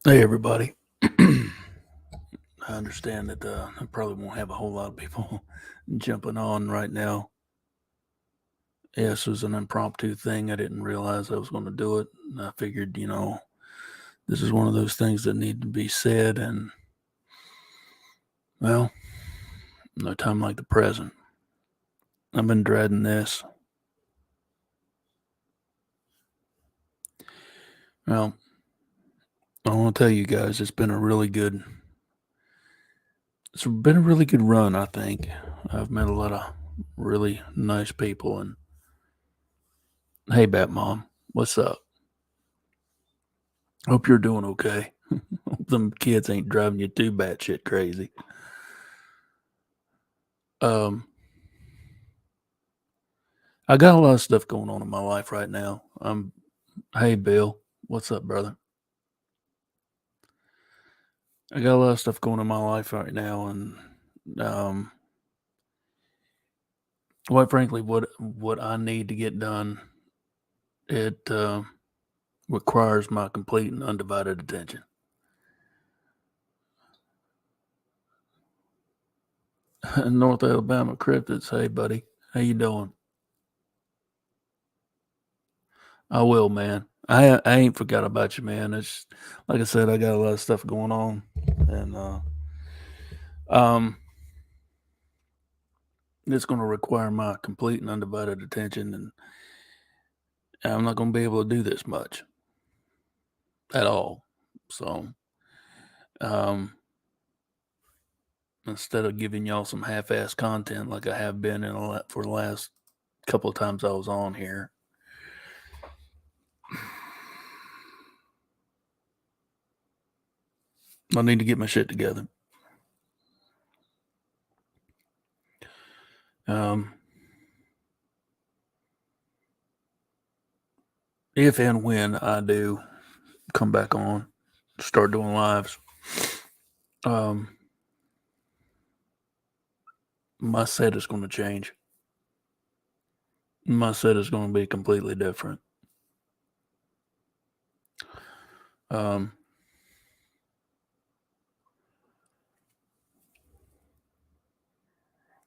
Hey, everybody. I understand that I probably won't have a whole lot of people jumping on right now. Yeah, this was an impromptu thing. I didn't realize I was going to do it. I figured, this is one of those things that need to be said, and well, no time like the present. I've been dreading this. Well, I want to tell you guys, it's been a really good run. I think I've met a lot of really nice people. And hey, Bat Mom, what's up? Hope you're doing okay. Hope them kids ain't driving you too batshit crazy. Um, I got a lot of stuff going on in my life right now. Hey Bill, what's up, brother? I got a lot of stuff going on in my life right now, and um, quite frankly, what I need to get done, it requires my complete and undivided attention. North Alabama cryptids, hey buddy, how you doing? I will, man. I ain't forgot about you, man. It's like I said, I got a lot of stuff going on, and um, it's going to require my complete and undivided attention, and I'm not going to be able to do this much at all. So, um, instead of giving y'all some half-ass content like I have been for the last couple of times I was on here, I need to get my shit together. Um, if and when I do come back on, start doing lives, um, my set is going to change. My set is going to be completely different. Um,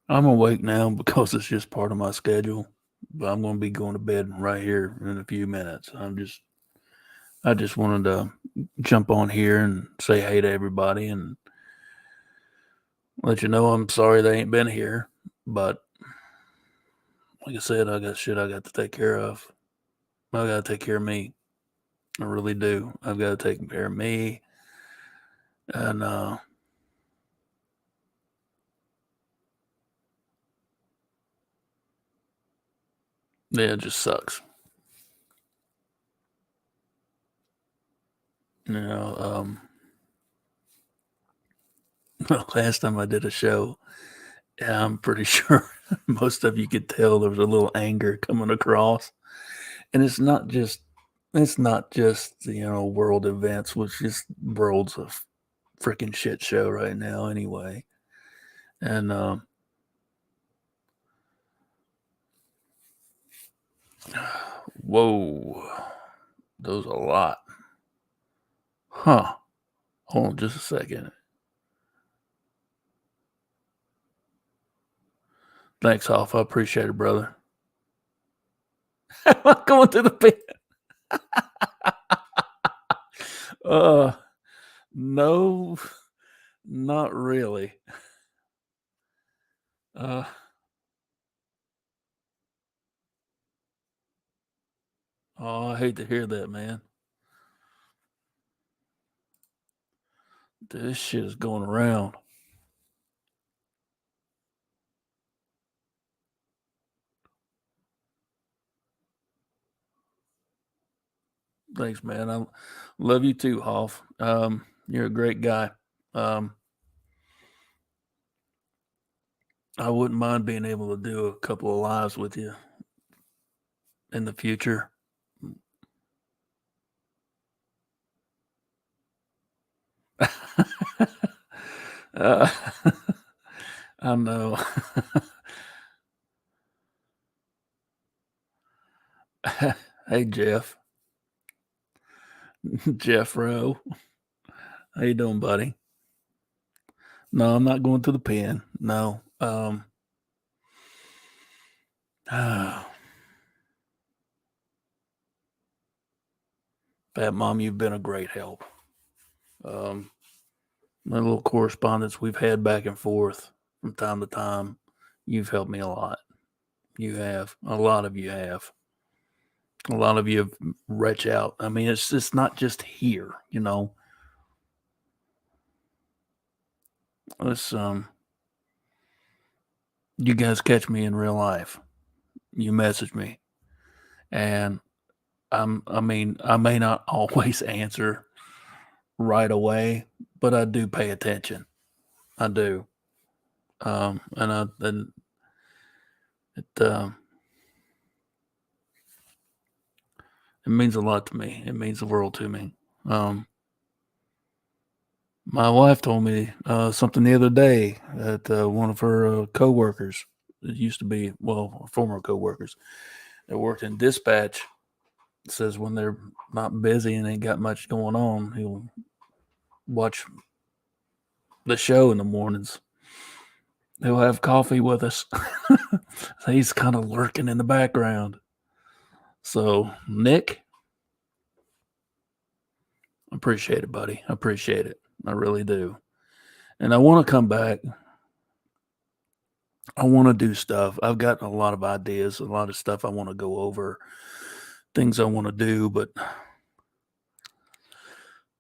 I'm awake now because it's just part of my schedule, but I'm going to be going to bed right here in a few minutes. I just wanted to jump on here and say hey to everybody and let you know I'm sorry they ain't been here, but like I said, I got shit I got to take care of. I got to take care of me. I really do. I've got to take care of me, and yeah, it just sucks. You know, last time I did a show, I'm pretty sure most of you could tell there was a little anger coming across, and it's not just world events, which is world's a freaking shit show right now anyway, and whoa, those a lot, huh? Hold on just a second. Thanks, Hoff. I appreciate it, brother. Am I going to the bed? Uh, no, not really. Uh, oh, I hate to hear that, man. This shit is going around. Thanks, man. I love you too, Hoff. You're a great guy. Um, I wouldn't mind being able to do a couple of lives with you in the future. uh, I know. Hey, Jeff. Jeff Rowe. How you doing, buddy? No, I'm not going to the pen. No. Fat Mom, you've been a great help. Um, the little correspondence we've had back and forth from time to time, you've helped me a lot. You have. A lot of you have. A lot of you have reached out. I mean, it's not just here, you know. It's you guys catch me in real life. You message me, and I mean, I may not always answer right away, but I do pay attention. I do. And it it means a lot to me. It means the world to me. Um, my wife told me something the other day that one of her coworkers, it used to be, well, former coworkers that worked in dispatch, says when they're not busy and ain't got much going on, he'll watch the show in the mornings. He'll have coffee with us. So he's kind of lurking in the background. So, Nick, appreciate it, buddy. I appreciate it. I really do. And I want to come back. I want to do stuff. I've got a lot of ideas, a lot of stuff I want to go over, things I want to do, but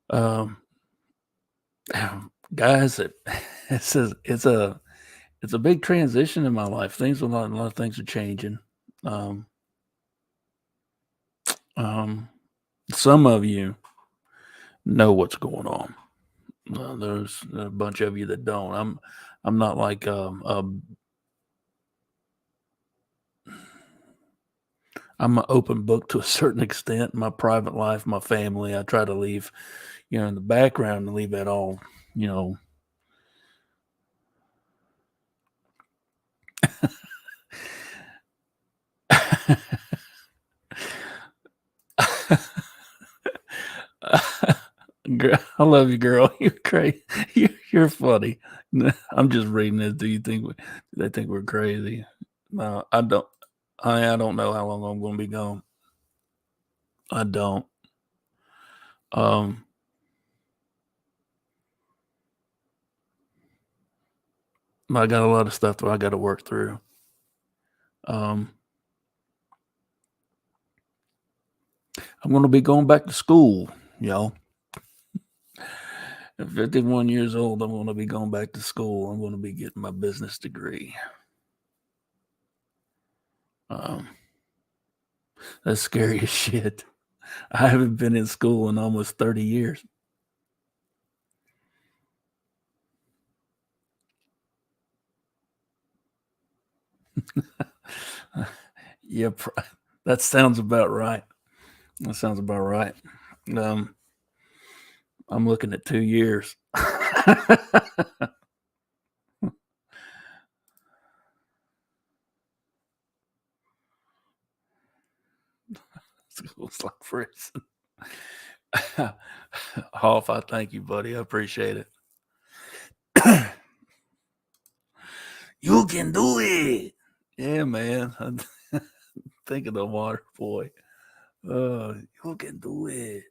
um guys, it's a, it's a it's a big transition in my life. A lot of things are changing. Um um some of you know what's going on. There's a bunch of you that don't. I'm not like I'm an open book to a certain extent. My private life, my family, I try to leave, in the background and leave that all, you know. I love you, girl. You're great. You're funny. I'm just reading this. Do you think they think we're crazy? No, I don't. I don't know how long I'm going to be gone. I don't. Um, I got a lot of stuff that I got to work through. Um, I'm going to be going back to school, y'all. At 51 years old, I'm going to be going back to school. I'm going to be getting my business degree. Um, that's scary as shit. I haven't been in school in almost 30 years. Yep, that sounds about right. That sounds about right. Um, I'm looking at 2 years. School's like prison. Hoff, I thank you, buddy. I appreciate it. You can do it. Yeah, man. Think of the water boy. You can do it.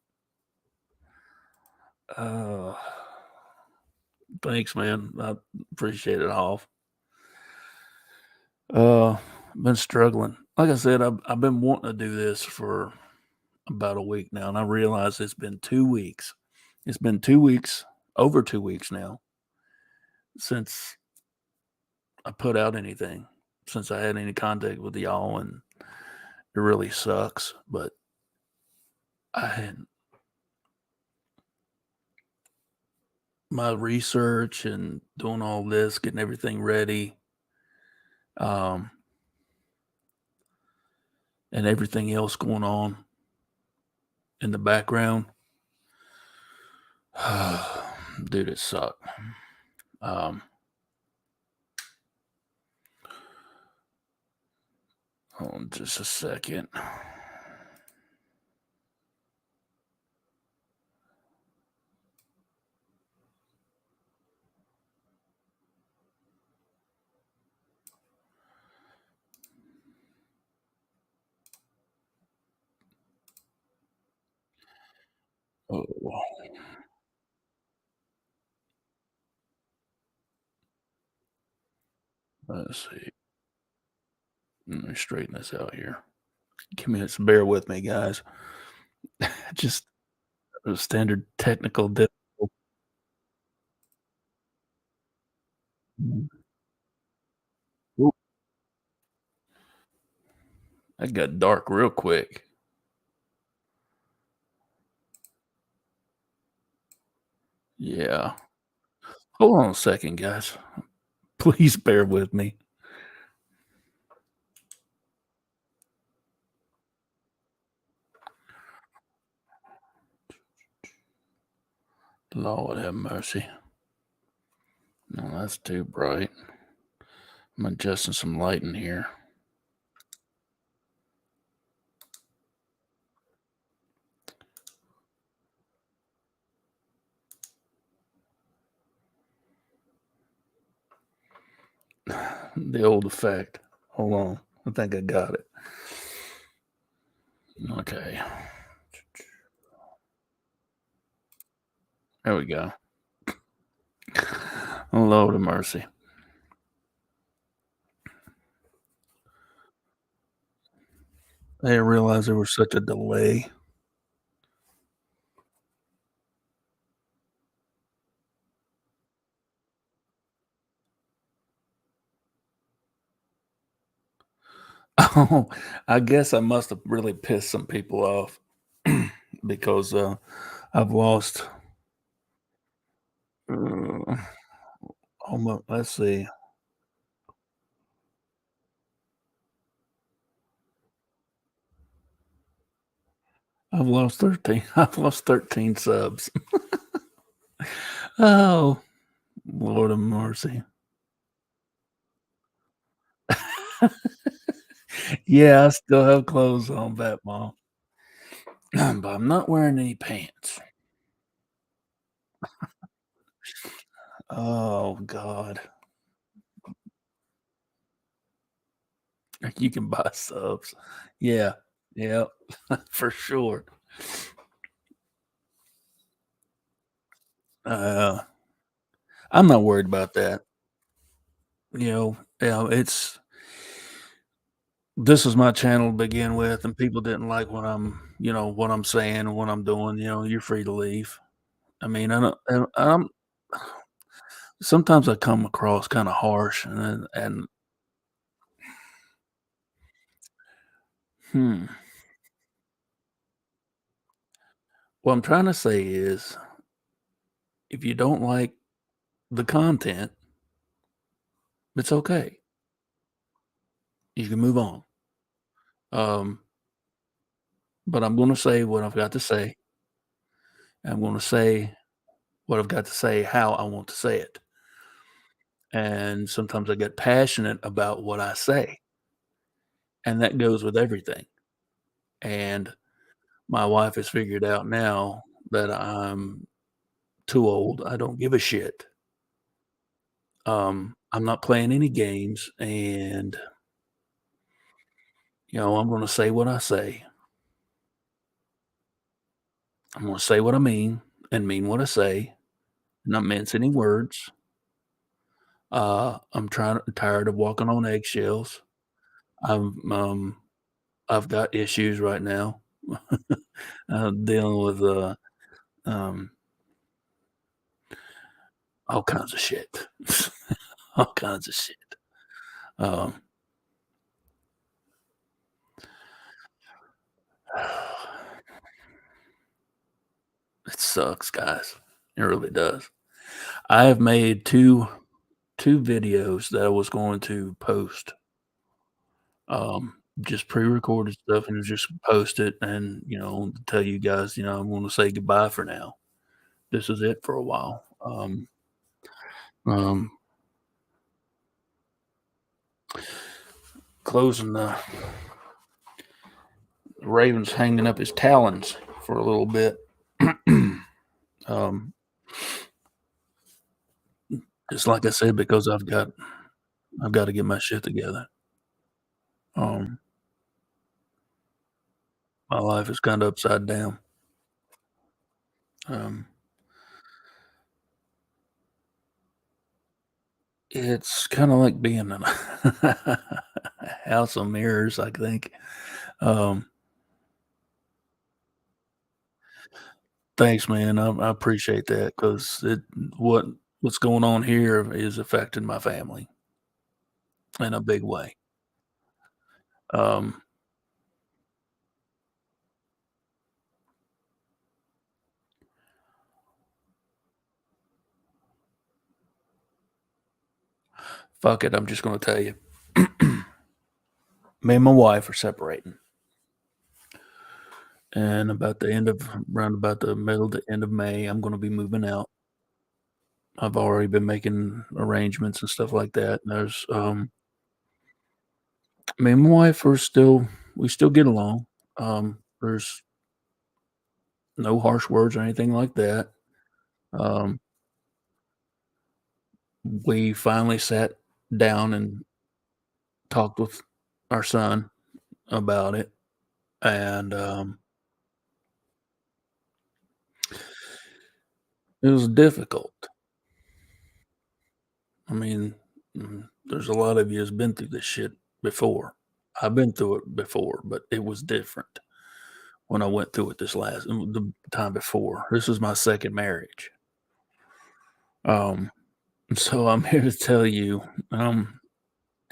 Uh, thanks, man. I appreciate it, Hoff. Been struggling. Like I said, I've been wanting to do this for about a week now, and I realize it's been 2 weeks. It's been 2 weeks, over 2 weeks now, since I put out anything, since I had any contact with y'all, and it really sucks. But I had my research and doing all this, getting everything ready, um, and everything else going on in the background. Dude, it sucked. Um, Hold on just a second. Oh, let's see. Let me straighten this out here. Give me some bear with me, guys. Just a standard technical difficulty. Ooh, that got dark real quick. Yeah. Hold on a second, guys. Please bear with me. Lord have mercy. No, that's too bright. I'm adjusting some lighting here. The old effect. Hold on. I think I got it. Okay. There we go. Oh, Lord of mercy. I didn't realize there was such a delay. Oh, I guess I must have really pissed some people off because I've lost uh, almost, let's see, I've lost 13. I've lost 13 subs. Oh, Lord of mercy. Yeah, I still have clothes on, Bat Mom, but I'm not wearing any pants. Oh, God. You can buy subs. Yeah. Yeah, for sure. Uh, I'm not worried about that. It's this is my channel to begin with, and people didn't like what I'm saying and what I'm doing. You're free to leave. I mean, I don't, and I'm sometimes I come across kind of harsh, and hmm, what I'm trying to say is, if you don't like the content, it's okay. You can move on. Um, but I'm going to say what I've got to say. I'm going to say what I've got to say, how I want to say it. And sometimes I get passionate about what I say, and that goes with everything. And my wife has figured out now that I'm too old. I don't give a shit. I'm not playing any games, and I'm going to say what I say. I'm going to say what I mean and mean what I say, not mince any words. Tired of walking on eggshells. I'm I've got issues right now. Dealing with um all kinds of shit. All kinds of shit. Um it sucks, guys. It really does. I have made two videos that I was going to post, just pre-recorded stuff and just post it and, tell you guys, I'm gonna say goodbye for now. This is it for a while. Um, closing the Ravens hanging up his talons for a little bit. um, just like I said, because I've got to get my shit together. Um, my life is kind of upside down. Um, it's kinda like being in a house of mirrors, I think. Um, Thanks, man. I appreciate that because what what's going on here is affecting my family in a big way. Um, Fuck it, I'm just gonna tell you. Me and my wife are separating, and about the end of round about the middle to end of May, I'm gonna be moving out. I've already been making arrangements and stuff like that. And me and my wife are still we still get along. There's no harsh words or anything like that. Um, we finally sat down and talked with our son about it, and it was difficult. I mean, there's a lot of you has been through this shit before. I've been through it before, but it was different when I went through it the time before. This is my second marriage. Um, so I'm here to tell you, I'm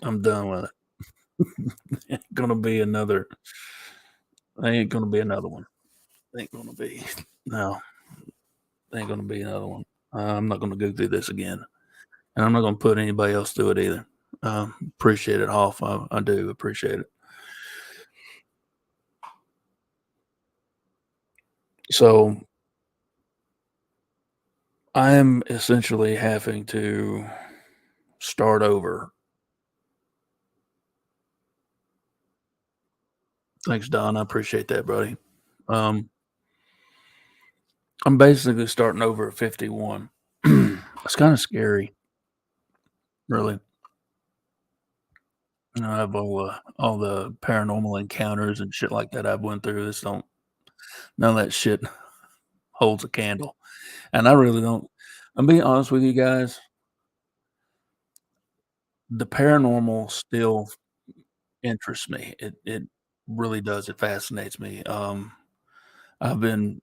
done with it. Ain't gonna be another. Ain't gonna be another one. Ain't gonna be. No, ain't gonna be another one. I'm not gonna go through this again, and I'm not gonna put anybody else through it either. Appreciate it, Hoff. I do appreciate it. So I am essentially having to start over. Thanks, Don. I appreciate that, buddy. Um, I'm basically starting over at 51. It's kind of scary, really. I have all the paranormal encounters and shit like that I've went through. This don't None of that shit holds a candle, and I really don't. I'm being honest with you guys. The paranormal still interests me. It really does. It fascinates me. I've been,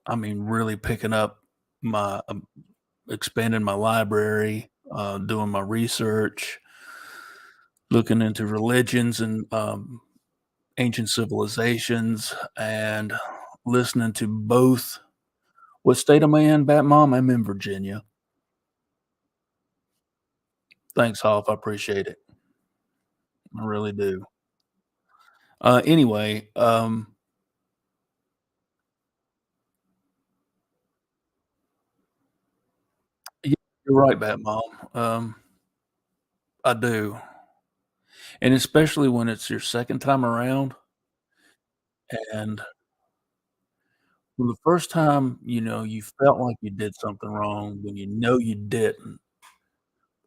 I mean, really picking up my expanding my library, doing my research, looking into religions and ancient civilizations, and listening to both. What state am I in, Bat Mom? I'm in Virginia. Thanks, Hoff. I appreciate it. I really do. Anyway, yeah, you're right, Bat Mom. I do, and especially when it's your second time around, and well, the first time, you felt like you did something wrong when you know you didn't,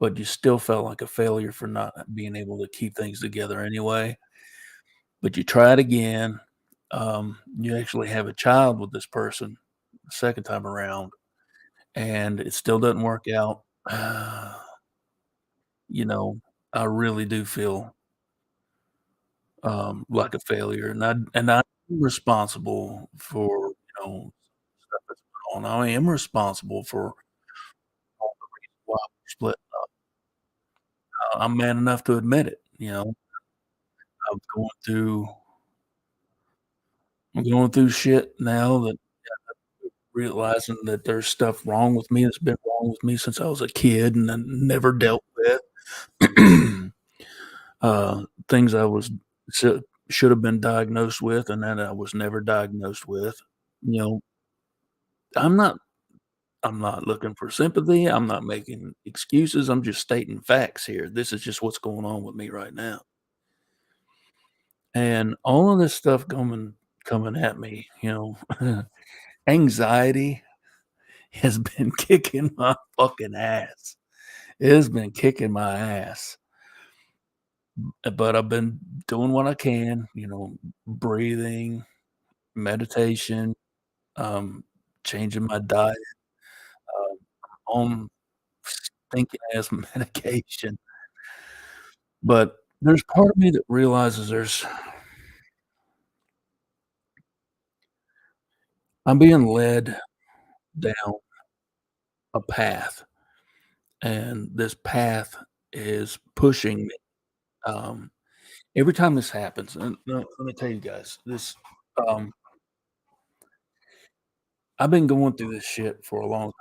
but you still felt like a failure for not being able to keep things together anyway. But you try it again. You actually have a child with this person the second time around, and it still doesn't work out. You know, I really do feel like a failure, and I'm responsible for stuff that's going on. I am responsible for all the reasons why we split. I'm man enough to admit it, I'm going through I'm going through shit now that realizing that there's stuff wrong with me that's been wrong with me since I was a kid and I never dealt with. Things I was should have been diagnosed with and that I was never diagnosed with. You know, I'm not I'm not looking for sympathy. I'm not making excuses. I'm just stating facts here. This is just what's going on with me right now. And all of this stuff coming at me, anxiety has been kicking my fucking ass. It has been kicking my ass, but I've been doing what I can, breathing, meditation, um, changing my diet, on stinking ass medication, but there's part of me that realizes there's I'm being led down a path, and this path is pushing me, um, every time this happens and let me tell you guys, um I've been going through this shit for a long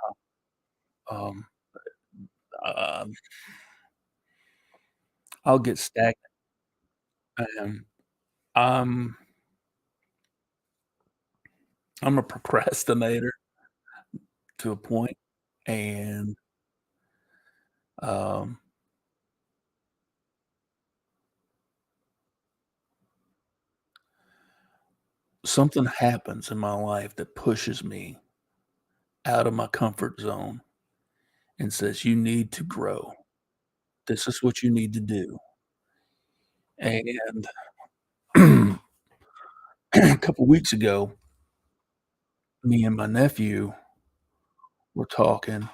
time, um, I'll get stagnant, and I'm I'm a procrastinator to a point, and, um, something happens in my life that pushes me out of my comfort zone and says, "You need to grow. This is what you need to do." And a couple weeks ago, me and my nephew were talking.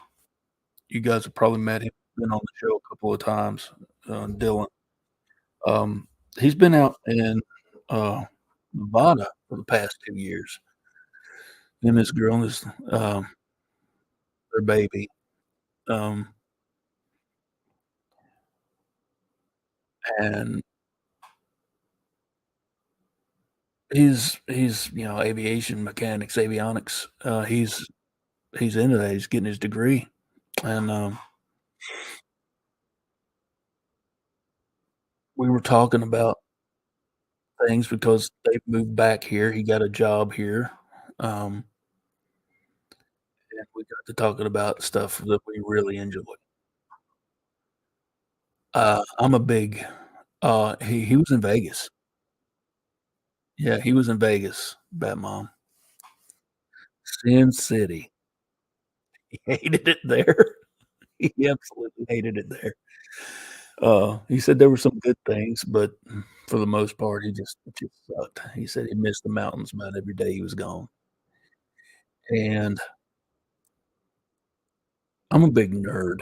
You guys have probably met him, been on the show a couple of times, Dylan. Um, he's been out in, uh, Nevada for the past 2 years. Him and his girl and their baby. Um, and he's, aviation mechanics, avionics. He's into that. He's getting his degree. And, we were talking about things because they moved back here. He got a job here. Um, and we got to talking about stuff that we really enjoy. I'm a big he was in Vegas. Yeah, he was in Vegas, Bat Mom. Sin City. He hated it there. He absolutely hated it there. He said there were some good things, but for the most part, it just sucked. He said he missed the mountains about every day he was gone. And I'm a big nerd,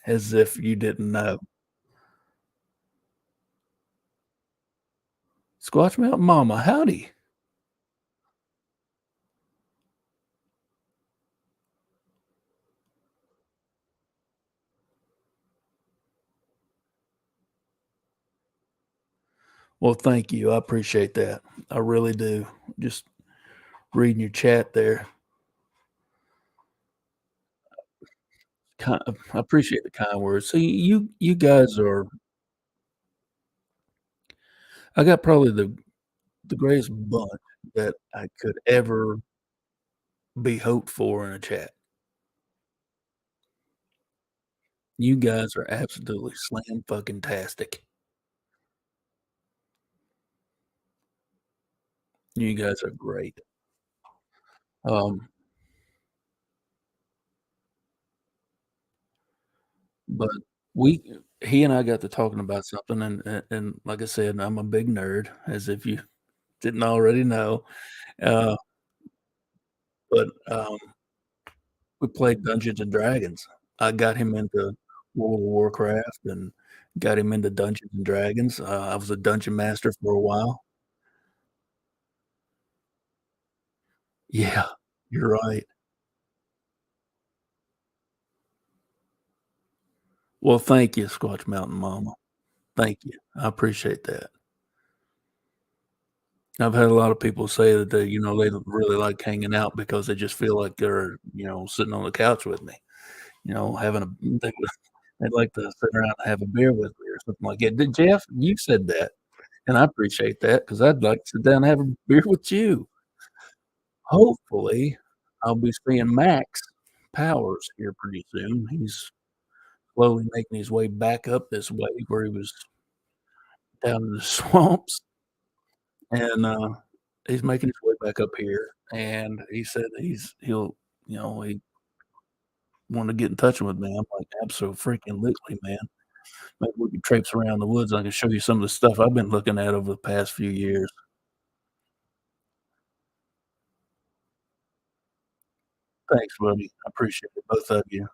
as if you didn't know. Squatch Mountain Mama, howdy. Well, thank you. I appreciate that. I really do. Just reading your chat there. I appreciate the kind words. So you guys are I got probably the greatest bunch that I could ever be hoped for in a chat. You guys are absolutely slam fucking tastic. You guys are great. Um, but we he and I got to talking about something and like I said, I'm a big nerd, as if you didn't already know. Uh, but we played Dungeons& and Dragons. I got him into World of Warcraft and got him into Dungeons& and Dragons. I was a dungeon master for a while. Yeah, you're right. Well, thank you, Squatch Mountain Mama. Thank you. I appreciate that. I've had a lot of people say that they really like hanging out because they just feel like they're, sitting on the couch with me, having a they'd like to sit around and have a beer with me or something like that. Jeff, you said that, and I appreciate that because 'cause I'd like to sit down and have a beer with you. Hopefully, I'll be seeing Max Powers here pretty soon. He's slowly making his way back up this way where he was down in the swamps, and, he's making his way back up here, and he said he wanna get in touch with me. I'm like, "Abso-freaking-lutely, man. Maybe we can traipse around the woods, I can show you some of the stuff I've been looking at over the past few years." Thanks, buddy. I appreciate it, both of you.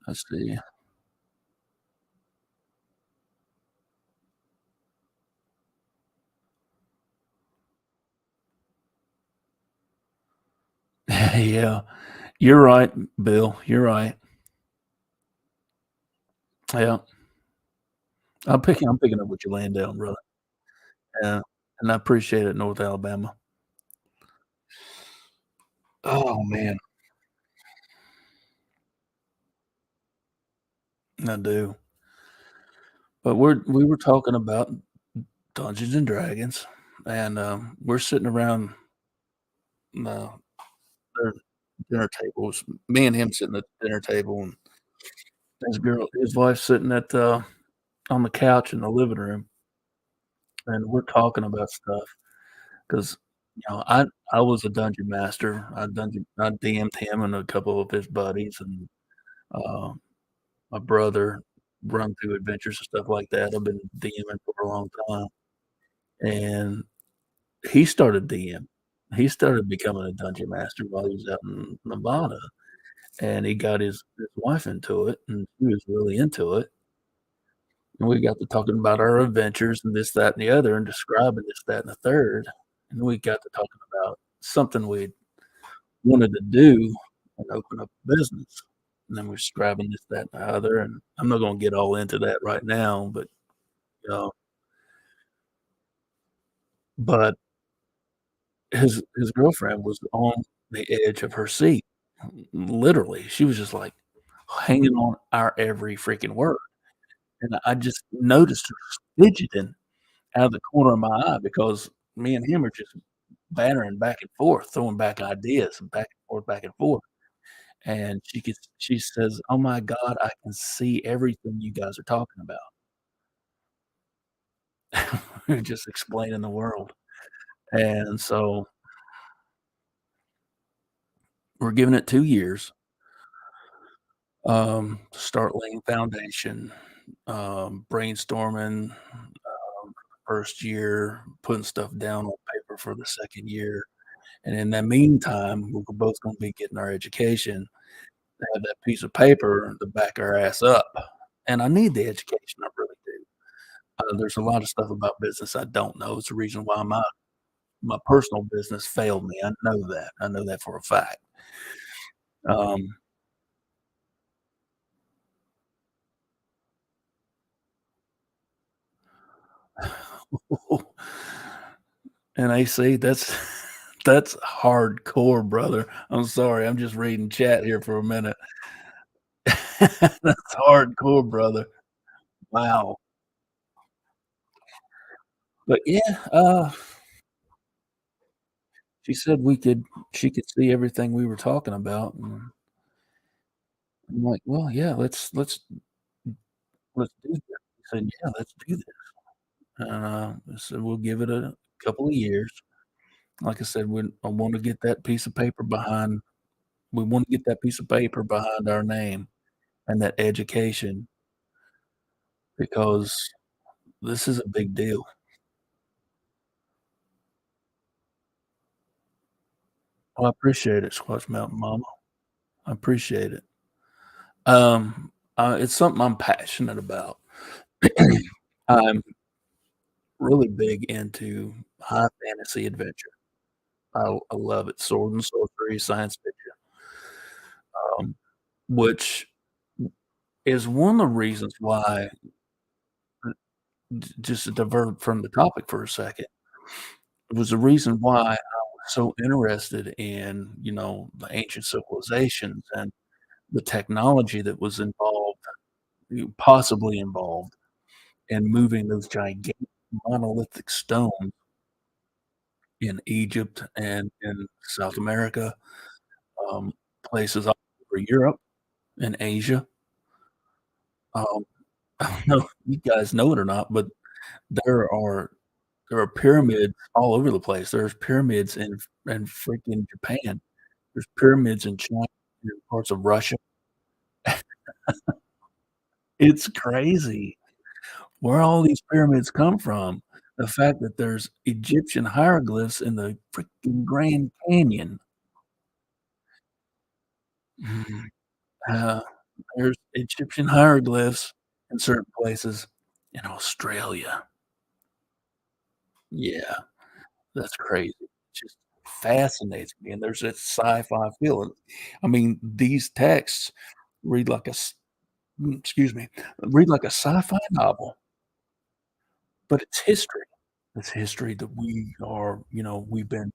I see. Yeah. You're right, Bill. You're right. Yeah. I'm picking up what you're laying down, brother. Yeah, and I appreciate it, North Alabama. Oh, man. I do. But we were talking about Dungeons& and Dragons, and, we're sitting around, uh, their dinner tables, me and him sitting at the dinner table, and his wife sitting on the couch in the living room, and we're talking about stuff 'cause, I was a dungeon master. I DM'd him and a couple of his buddies, and, uh, my brother run through adventures and stuff like that. I've been DMing for a long time, and he started DM. He started becoming a dungeon master while he was out in Nevada, and he got his wife into it, and she was really into it, and we got to talking about our adventures and this, that, and the other, and describing this, that, and the third, and we got to talking about something we wanted to do and open up a business, and then we're describing this, that, and the other, and I'm not gonna get all into that right now, uh but his girlfriend was on the edge of her seat, literally. She was just, like, hanging on our every freaking word, and I just noticed her fidgeting out of the corner of my eye because me and him are just bantering back and forth, throwing back ideas and back and forth, and she says, "Oh my god, I can see everything you guys are talking about." We're just explaining the world, and so we're giving it 2 years, start laying foundation, brainstorming, 1st year, putting stuff down on paper for the 2nd year, and in the meantime, we're both gonna be getting our education to have that piece of paper to back our ass up, and I need the education, I really do. There's a lot of stuff about business I don't know. It's the reason why my personal business failed me. I know that. I know that for a fact. Um, and I see that's hardcore, brother. I'm sorry. I'm just reading chat here for a minute. That's hardcore, brother. Wow. But yeah, she said she could see everything we were talking about, and I'm like, "Well, yeah, let's do this." He said, "Yeah, let's do this." And, I said, "We'll give it a couple of years." Like I said, I wanna get that piece of paper behind we wanna get that piece of paper behind our name and that education because this is a big deal. Well, I appreciate it, Squash Mountain Mama. I appreciate it. It's something I'm passionate about. I'm really big into high fantasy adventure. I love it. Sword and sorcery, science fiction, um, which is one of the reasons why just to divert from the topic for a second, it was the reason why I was so interested in, the ancient civilizations and the technology that was involved, possibly involved in moving those gigantic monolithic stones in Egypt and in South America, um, places all over Europe and Asia. Um, I don't know if you guys know it or not, but there are there are pyramids all over the place. There's pyramids in freaking Japan. There's pyramids in China, in parts of Russia. It's crazy where all these pyramids come from. the fact that there's Egyptian hieroglyphs in the freaking Grand Canyon. Mhm. Uh, there's Egyptian hieroglyphs in certain places in Australia. Yeah, that's crazy. It just fascinates me, and there's that sci-fi feeling. I mean, these texts read like a s excuse me, read like a sci-fi novel, but it's history. It's history that we've been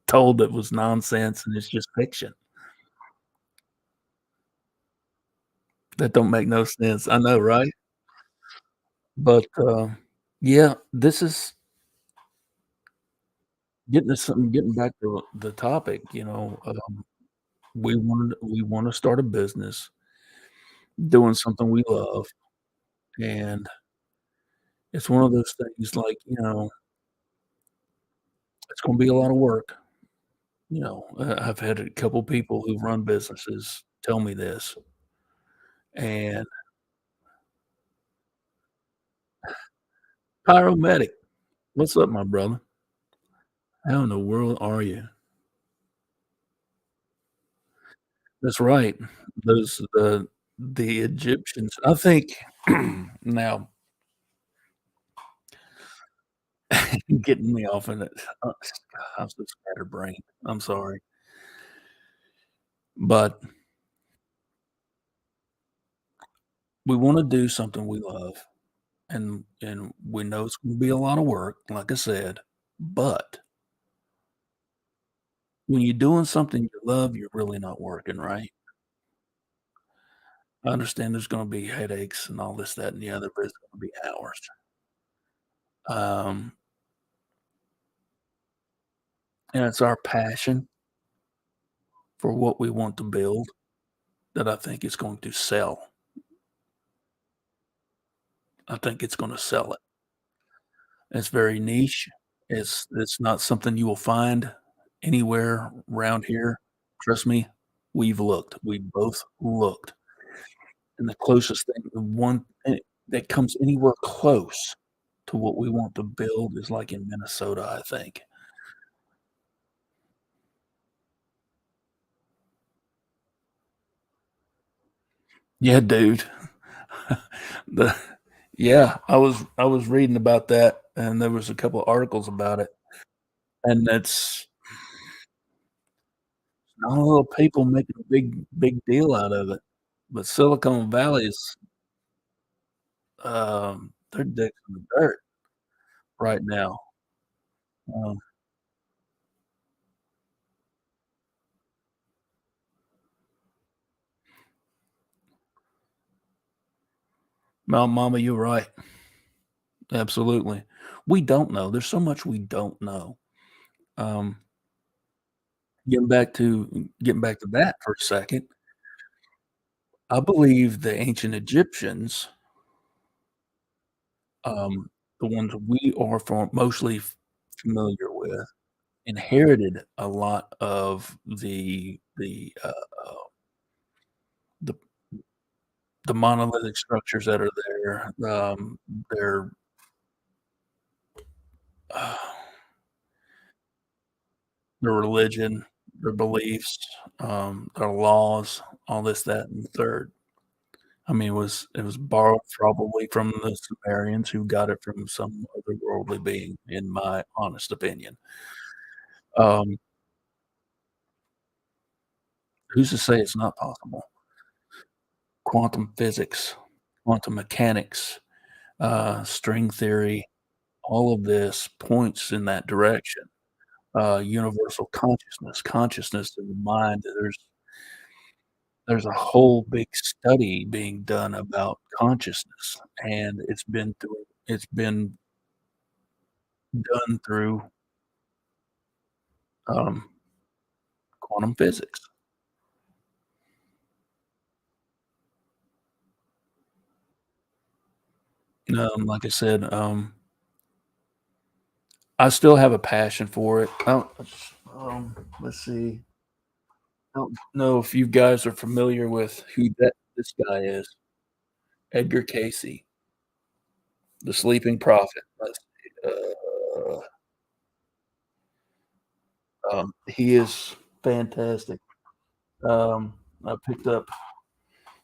told that was nonsense and it's just fiction. That don't make no sense. I know, right? But, yeah, this is getting back to the topic, we wanna start a business doing something we love, and it's one of those things like, it's gonna be a lot of work, I've had a couple people who've run businesses tell me this, and Pyromedic, what's up, my brother? How in the world are you? That's right. The Egyptians I think now getting me off in it, I'm so scatterbrained. I'm sorry. But we wanna do something we love, and we know it's gonna be a lot of work, like I said, but when you're doing something you love, you're really not working, right? I understand there's gonna be headaches and all this, that, and the other, but it's gonna be hours. Um, and it's our passion for what we want to build that I think is going to sell. I think it's gonna sell it. It's very niche. It's not something you will find anywhere around here. Trust me, we've looked. We both looked, and the closest thing the one that comes anywhere close to what we want to build is, like, in Minnesota, I think. Yeah, dude. The Yeah, I was reading about that, and there was a couple articles about it, and it's not a lot of people making a big deal out of it, but Silicon Valley's, their dick's in the dirt right now. Um, Mama, you're right. Absolutely. We don't know. There's so much we don't know. Um, getting back to that for a second, I believe the ancient Egyptians, um, the ones we are mostly familiar with, inherited a lot of the the monolithic structures that are there, their uh, their religion, their beliefs, their laws, all this, that, and the third. I mean, it was borrowed probably from the Sumerians who got it from some otherworldly being, in my honest opinion. Um, who's to say it's not possible? Quantum physics, quantum mechanics, string theory, all of this points in that direction. Universal consciousness in the mind. There's a whole big study being done about consciousness, and it's been done through, um, quantum physics. Like I said, I still have a passion for it. Let's see. I don't know if you guys are familiar with who this guy is, Edgar Cayce. The Sleeping Prophet. He is fantastic. I picked up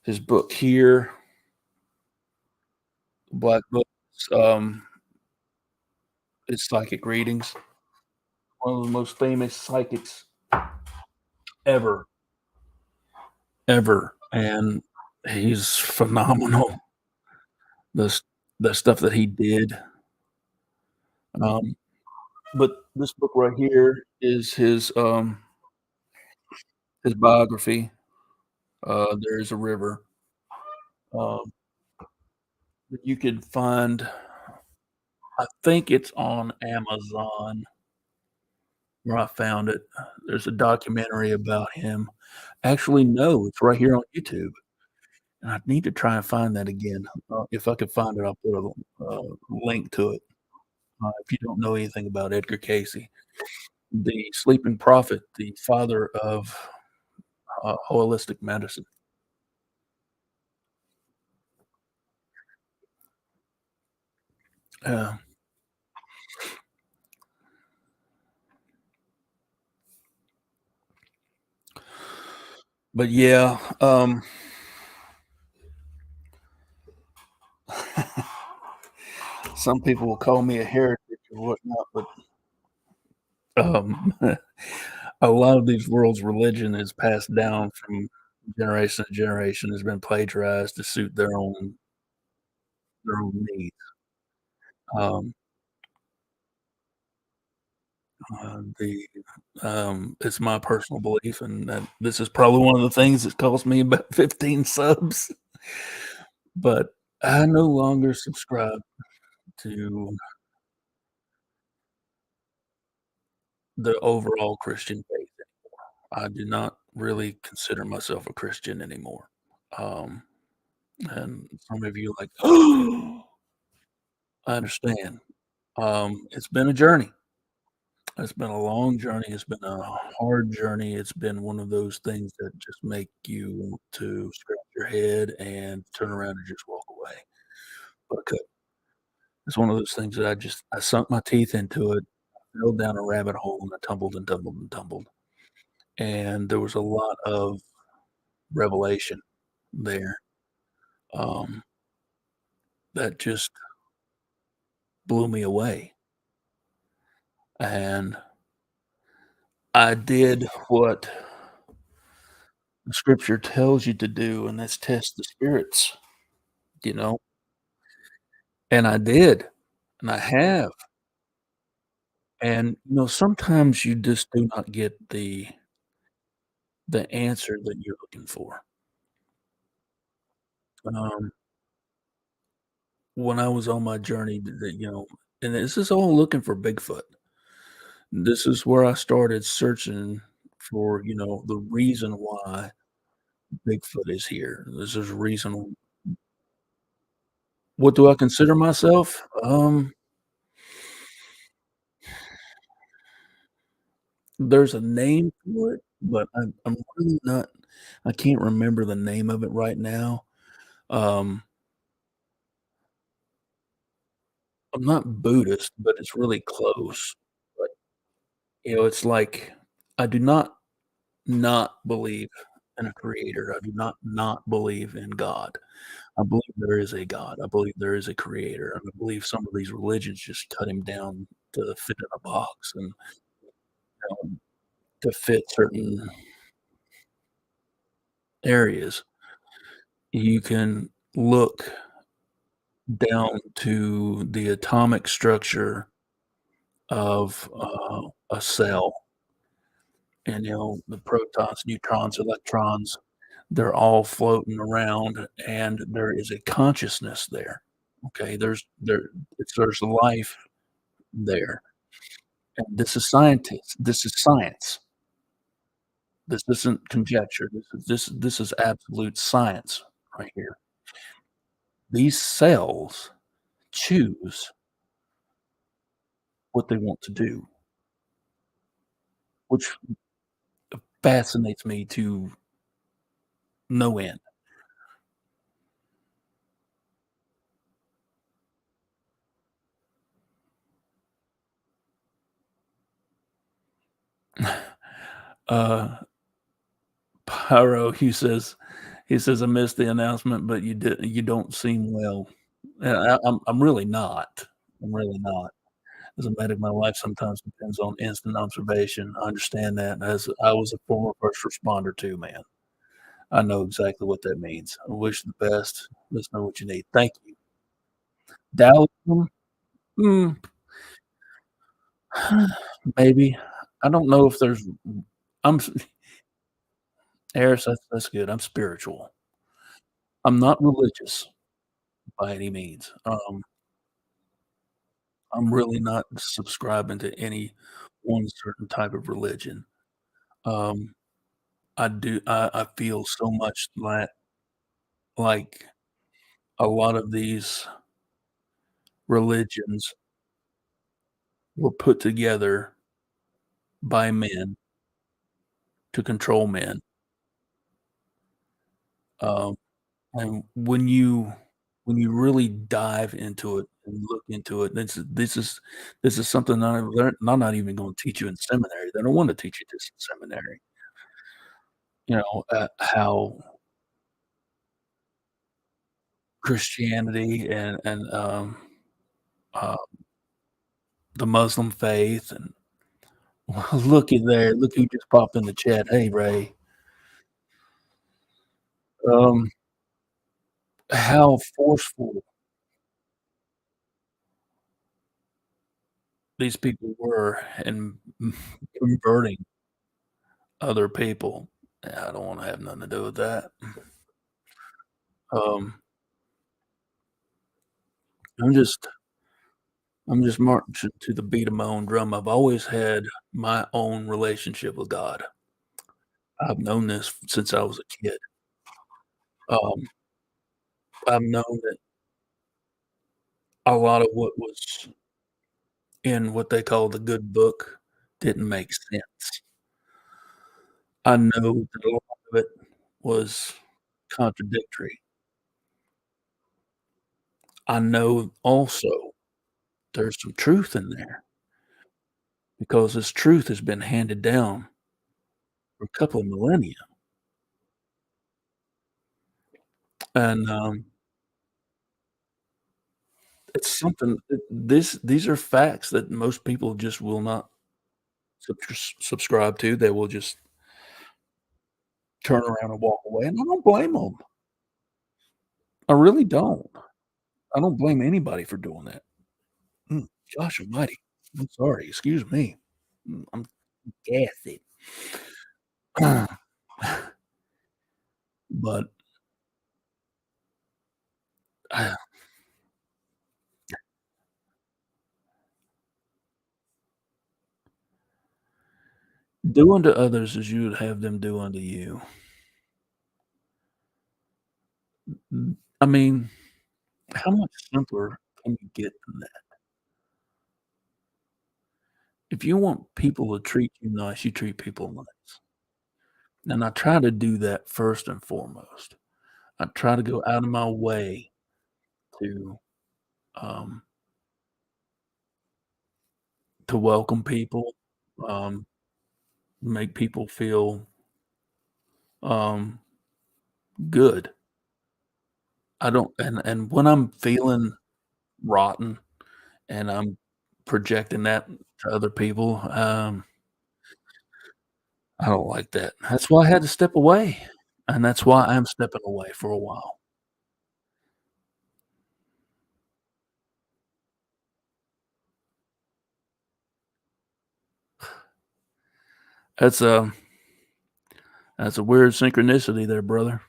his book here, Black Books. It's Psychic Readings. One of the most famous psychics ever, ever, and he's phenomenal. The s the stuff that he did. Um, but this book right here is his biography. There is a river. Um, that you could find. I think it's on Amazon where I found it. There's a documentary about him. Actually, no, it's right here on YouTube, and I need to try and find that again. If I could find it, I'll put link to it. If you don't know anything about Edgar Cayce, the sleeping prophet, the father of holistic medicine. Uh, but yeah, some people will call me a heretic or whatnot, but um, a lot of these world's religion is passed down from generation to generation, has been plagiarized to suit their own needs. Um, the it's my personal belief, and that this is probably one of the things that cost me about 15 subs, but I no longer subscribe to the overall Christian faith. I do not really consider myself a Christian anymore. Um, and some of you are like, "Oh, I understand." It's been a journey. It's been a long journey. It's been a hard journey. It's been one of those things that just make you want to scratch your head and turn around and just walk away. Because it's one of those things that I sunk my teeth into it, fell down a rabbit hole, and I tumbled and tumbled and tumbled. And there was a lot of revelation there, um, that just blew me away. And I did what the scripture tells you to do, and that's test the spirits, you know? And I did, and I have. And, sometimes you just do not get the answer that you're looking for. Um, when I was on my journey and this is all looking for Bigfoot. This is where I started searching for, the reason why Bigfoot is here. This is a reason. What do I consider myself? There's a name for it, but I'm really not. I can't remember the name of it right now. Um, I'm not Buddhist, but it's really close. But, it's like I do not believe in a creator. I do not believe in God. I believe there is a God. I believe there is a creator, and I believe some of these religions just cut him down to fit in a box and, to fit certain areas. You can look down to the atomic structure of, a cell, and, the protons, neutrons, electrons, they're all floating around, and there is a consciousness there, okay? There's life there, and this is science. This isn't conjecture. This is absolute science right here. These cells choose what they want to do, which fascinates me to no end. Uh, Pyro, he says, "I missed the announcement, but you don't seem well." And I'm really not. I'm really not. As a medic, my life sometimes depends on instant observation. I understand that, as I was a former first responder too, man. I know exactly what that means. I wish you the best. Let us know what you need. Thank you. Dallas, mm, maybe. I don't know if there's I'm s Harris, that's good. I'm spiritual. I'm not religious by any means. I'm really not subscribing to any one certain type of religion. Um, I feel so much like a lot of these religions were put together by men to control men. Um, and when you really dive into it and look into it, this is something that I learned I'm not even gonna teach you in seminary. They don't wanna teach you this in seminary. How Christianity and uh, the Muslim faith and looky there, look who just popped in the chat. Hey, Ray. Um, how forceful these people were in converting other people. Yeah, I don't wanna have nothing to do with that. Um, I'm just I'm just marching to the beat of my own drum. I've always had my own relationship with God. I've known this since I was a kid. Um, I've known that a lot of what was in what they call the good book didn't make sense. I know that a lot of it was contradictory. I know also there's some truth in there because this truth has been handed down for a couple of millennia, and, it's something these are facts that most people just will not subscribe to. They will just turn around and walk away, and I don't blame them. I really don't. I don't blame anybody for doing that. Mm, gosh almighty. I'm sorry, excuse me. I'm gassy. But, uh, do unto others as you would have them do unto you. I mean, how much simpler can you get than that? If you want people to treat you nice, you treat people nice. And I try to do that first and foremost. I try to go out of my way to, um, to welcome people, um, make people feel, um, good. I don't and when I'm feeling rotten and I'm projecting that to other people, I don't like that. That's why I had to step away, and that's why I'm stepping away for a while. That's a that's a weird synchronicity there, brother.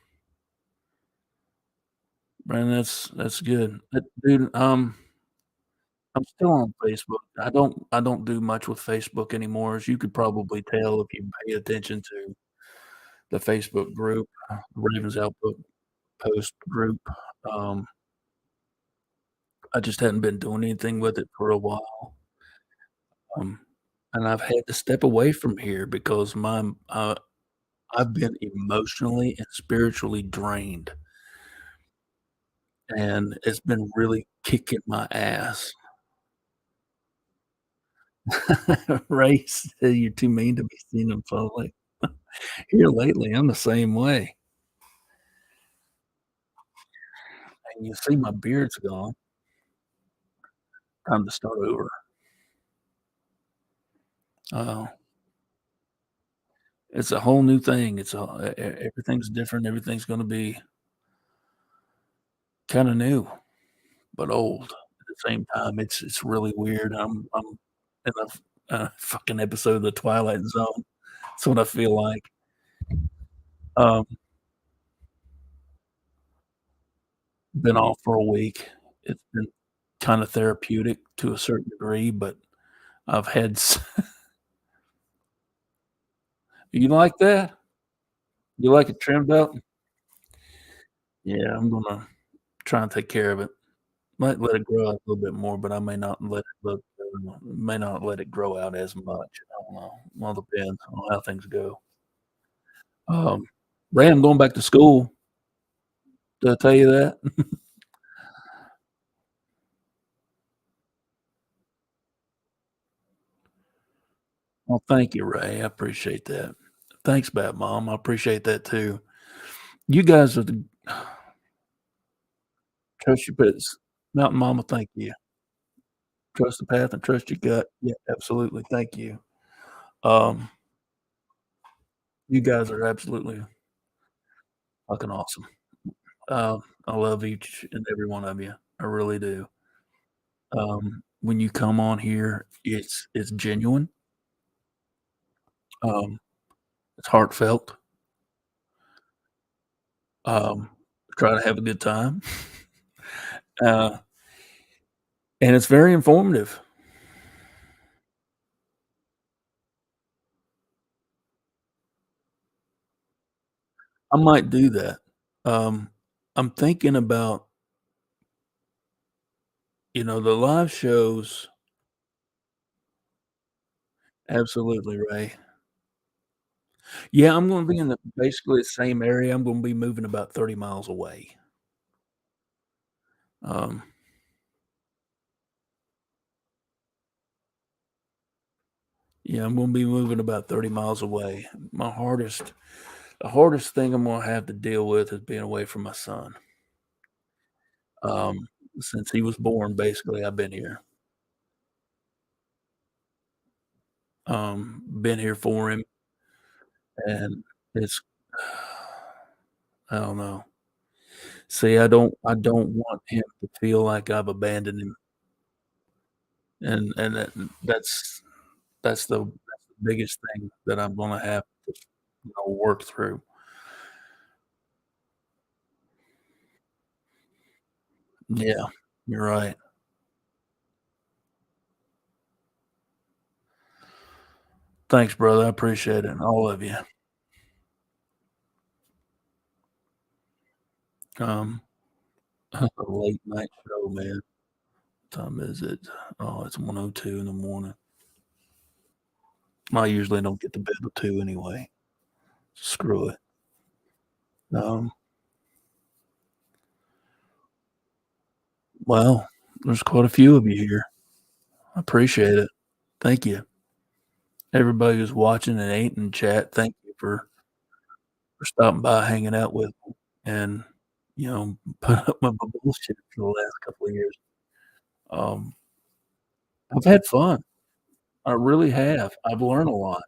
Man, that's good. Dude, I'm still on Facebook. I don't do much with Facebook anymore, as you could probably tell if you pay attention to the Facebook group, Ravens Outlook Post group. Um, I just hadn't been doing anything with it for a while, um, and I've had to step away from here because I've been emotionally and spiritually drained, and it's been really kicking my ass. Ray said you're too mean to be seen in public. Here lately, I'm the same way, and you see my beard's gone. Time to start over. Uh, it's a whole new thing. It's a everything's different. Everything's gonna be kinda new, but old at the same time. It's really weird. I'm in a fucking episode of The Twilight Zone. That's what I feel like. Um, been off for a week. It's been kinda therapeutic to a certain degree, but I've had s You like that? You like it trimmed up? Yeah, I'm gonna try and take care of it. Might let it grow out a little bit more, but I may not let it grow out as much. I don't know. Well, depends on how things go. Um, Ray, I'm going back to school. Did I tell you that? Well, thank you, Ray. I appreciate that. Thanks, Bad Mom. I appreciate that too. You guys are the trust your pits. Mountain Mama, thank you. Trust the path and trust your gut. Yeah, absolutely. Thank you. Um, you guys are absolutely fucking awesome. I love each and every one of you. I really do. When you come on here, it's genuine. Um, it's heartfelt. Um, try to have a good time. Uh, and it's very informative. I might do that. Um, I'm thinking about, the live shows. Absolutely, Ray. Yeah, I'm gonna be in the basically the same area. I'm gonna be moving about 30 miles away. Um, yeah, I'm gonna be moving about 30 miles away. The hardest thing I'm gonna have to deal with is being away from my son. Um, since he was born, basically, I've been here. Been here for him, and it's I don't know. See, I don't want him to feel like I've abandoned him, and that's the biggest thing that I'm gonna have to, work through. Yeah, you're right. Thanks, brother. I appreciate it, all of you. Um, a late night show, man. Time is it? Oh, it's 1:02 in the morning. I usually don't get to bed till 2 anyway. Screw it. Um, well, there's quite a few of you here. I appreciate it. Thank you. Everybody who's watching and ain't in chat, thank you for stopping by, hanging out with me, and, put up with my bullshit for the last couple of years. Um, I've had fun. I really have. I've learned a lot,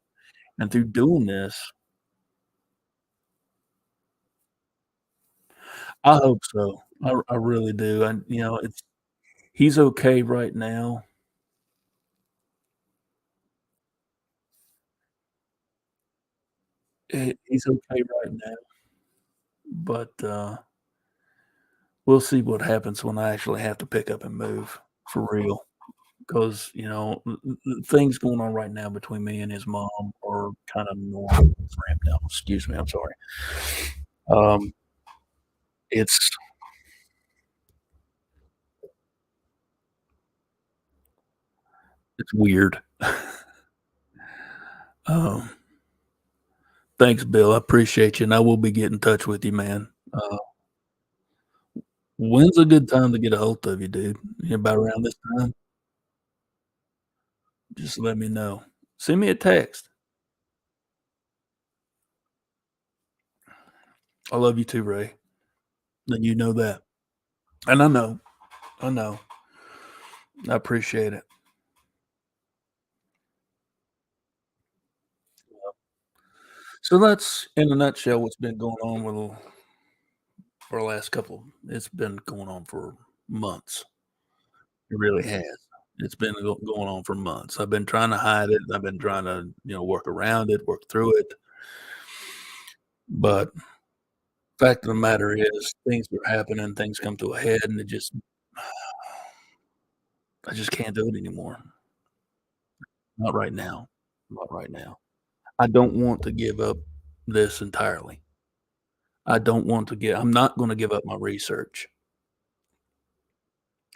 and through doing this I hope so. I really do, and, it's he's okay right now. He's okay right now, but, we'll see what happens when I actually have to pick up and move for real. 'Cause, things going on right now between me and his mom are kinda normal for him now. Excuse me, I'm sorry. Um, it's it's weird. Um, thanks, Bill. I appreciate you, and I will be getting in touch with you, man. When's a good time to get a hold of you, dude? About around this time? Just let me know. Send me a text. I love you too, Ray, and you know that. And I know. I appreciate it. So that's in a nutshell what's been going on with for the last couple it's been going on for months. It really has. It's been going on for months. I've been trying to hide it. I've been trying to, work around it, work through it. But fact of the matter is things are happening, things come to a head, and it just I just can't do it anymore. Not right now. Not right now. I don't want to give up this entirely. I don't want to I'm not gonna give up my research.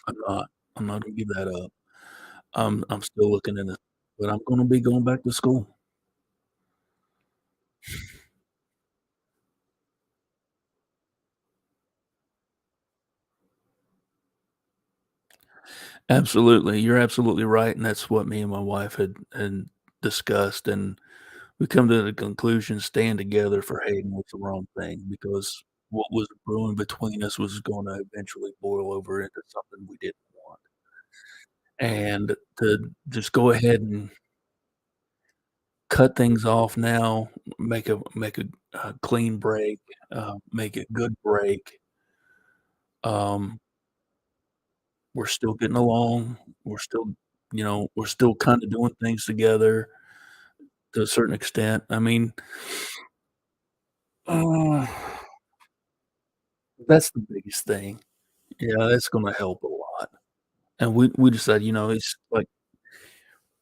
I'm not. I'm not gonna give that up. I'm still looking into but I'm gonna be going back to school. Absolutely. You're absolutely right, and that's what me and my wife had discussed, and we come to the conclusion staying together for Hayden was the wrong thing because what was brewing between us was gonna eventually boil over into something we didn't want. And to just go ahead and cut things off now, make a clean break, make a good break. Um, we're still getting along. We're still, we're still kinda doing things together to a certain extent. I mean, uh, that's the biggest thing. Yeah, that's gonna help a lot. And we decided, it's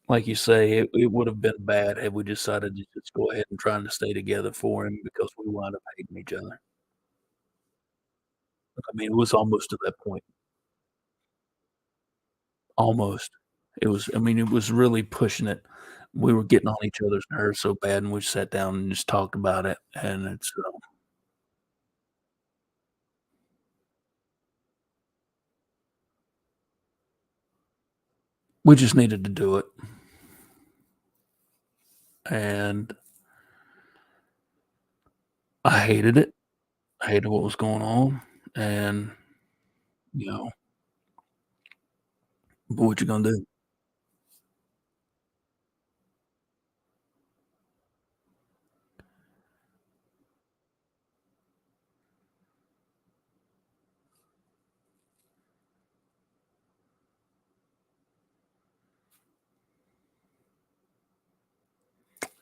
like you say, it would have been bad had we decided to just go ahead and trying to stay together for him because we wound up hating each other. I mean, it was almost to that point. Almost. I mean, it was really pushing it. We were getting on each other's nerves so bad, and we sat down and just talked about it, and we just needed to do it, and I hated it. I hated what was going on, and, you know, but what you gonna do?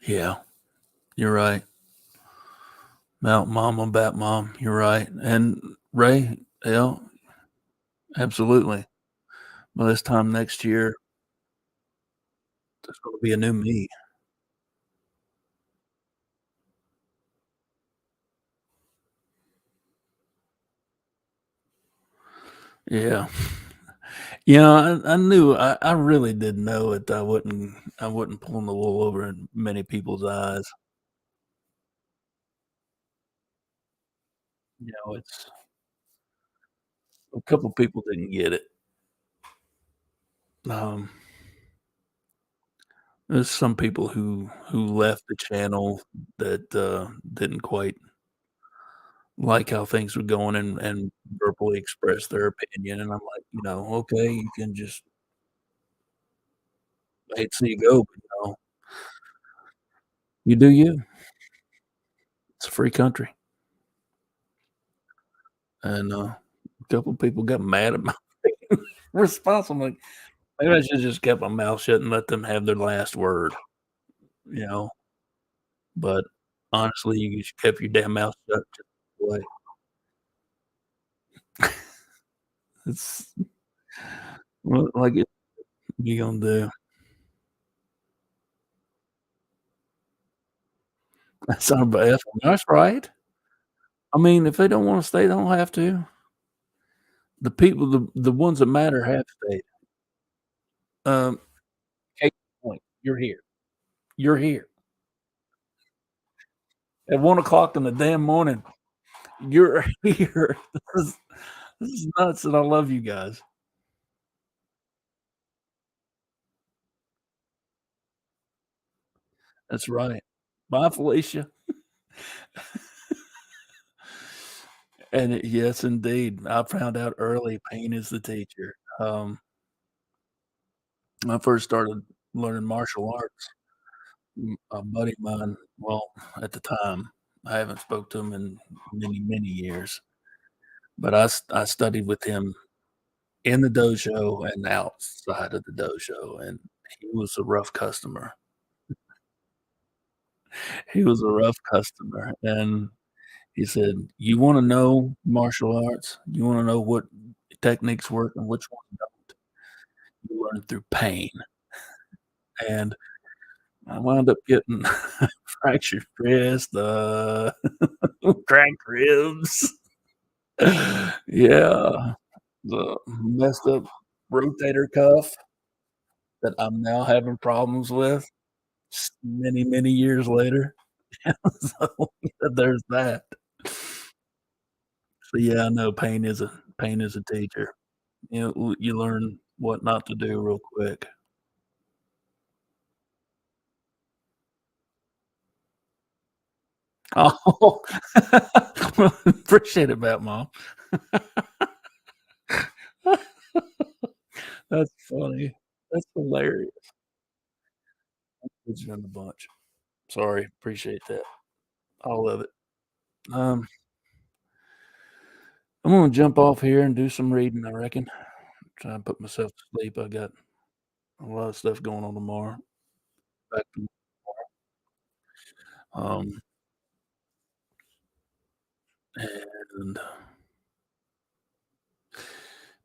Yeah, you're right. Mount Mama, Bat Mom, you're right, and Ray, absolutely. By this time next year, there's gonna be a new me. Yeah. I knew I really did know it. I wasn't pulling the wool over many people's eyes. It's a couple people didn't get it. Um, there's some people who left the channel that, didn't quite like how things were going and verbally expressed their opinion, and I'm like, "Okay, you can just I hate to see you go, but, you do you. It's a free country." And, a couple people got mad at my response. I'm like, maybe I should just kept my mouth shut and let them have their last word, you know? But honestly, you just kept your damn mouth shut just the way. It's what like it you gonna do? That's our bad. That's right. I mean, if they don't wanna stay, they don't have to. The ones that matter have stayed. Um, case in point, you're here. You're here. At 1 o'clock in the damn morning, you're here. This is this is nuts, and I love you guys. That's right. Bye, Felicia. And yes, indeed. I found out early pain is the teacher. When I first started learning martial arts, a buddy of mine, well, at the time, I haven't spoke to him in many, many years, but I studied with him in the dojo and outside of the dojo, and he was a rough customer. He was a rough customer, and he said, "You wanna know martial arts? You wanna know what techniques work and which ones don't? You learn through pain." And I wound up getting fractured wrist, cracked ribs. Yeah, the messed up rotator cuff that I'm now having problems with many, many years later. So, there's that. So, yeah, I know pain is a teacher. You know, you learn what not to do real quick. Oh, appreciate it, Bat Mom. That's funny. That's hilarious. Puts you in the bunch. Sorry, appreciate that. All of it. Um, I'm gonna jump off here and do some reading, I reckon. Try and put myself to sleep. I got a lot of stuff going on tomorrow. Back to um, and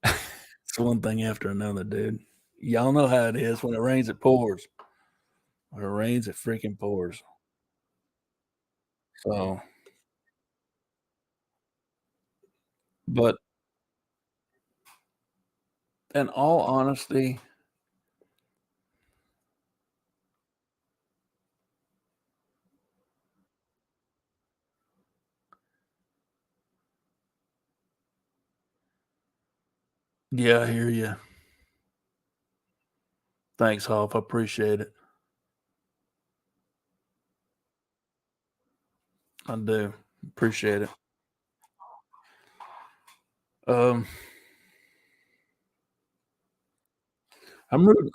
it's one thing after another, dude. Y'all know how it is. When it rains, it pours. When it rains, it freaking pours. So, but in all honesty, yeah, I hear you. Thanks, Hoff. I appreciate it. I do. Appreciate it. Um, I'm reading,